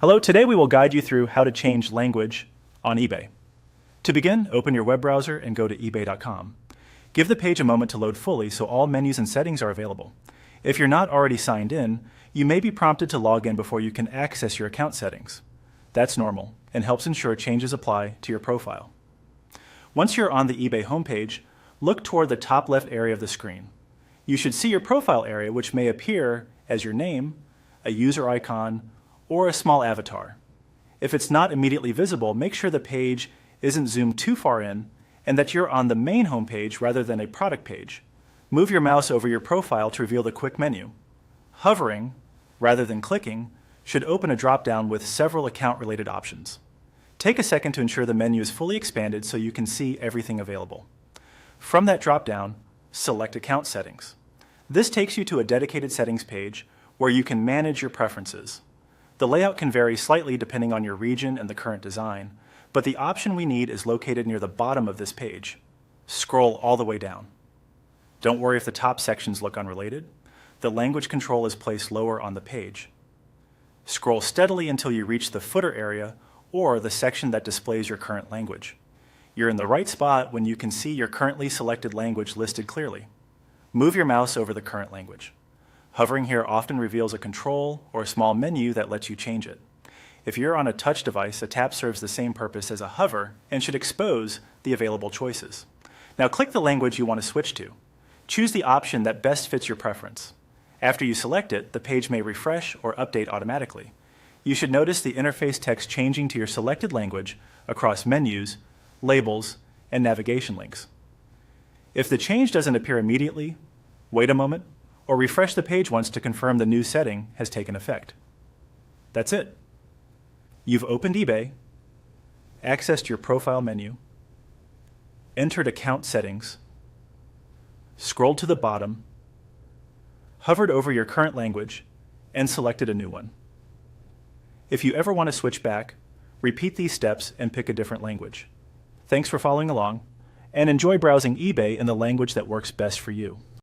Hello, today we will guide you through how to change language on eBay. To begin, open your web browser and go to ebay.com. Give the page a moment to load fully so all menus and settings are available. If you're not already signed in, you may be prompted to log in before you can access your account settings. That's normal and helps ensure changes apply to your profile. Once you're on the eBay homepage, look toward the top left area of the screen. You should see your profile area, which may appear as your name, a user icon, or a small avatar. If it's not immediately visible, make sure the page isn't zoomed too far in and that you're on the main homepage rather than a product page. Move your mouse over your profile to reveal the quick menu. Hovering, rather than clicking, should open a drop-down with several account-related options. Take a second to ensure the menu is fully expanded so you can see everything available. From that drop-down, select Account Settings. This takes you to a dedicated settings page where you can manage your preferences. The layout can vary slightly depending on your region and the current design, but the option we need is located near the bottom of this page. Scroll all the way down. Don't worry if the top sections look unrelated. The language control is placed lower on the page. Scroll steadily until you reach the footer area or the section that displays your current language. You're in the right spot when you can see your currently selected language listed clearly. Move your mouse over the current language. Hovering here often reveals a control or a small menu that lets you change it. If you're on a touch device, a tap serves the same purpose as a hover and should expose the available choices. Now click the language you want to switch to. Choose the option that best fits your preference. After you select it, the page may refresh or update automatically. You should notice the interface text changing to your selected language across menus, labels, and navigation links. If the change doesn't appear immediately, wait a moment, or refresh the page once to confirm the new setting has taken effect. That's it. You've opened eBay, accessed your profile menu, entered account settings, scrolled to the bottom, hovered over your current language, and selected a new one. If you ever want to switch back, repeat these steps and pick a different language. Thanks for following along, and enjoy browsing eBay in the language that works best for you.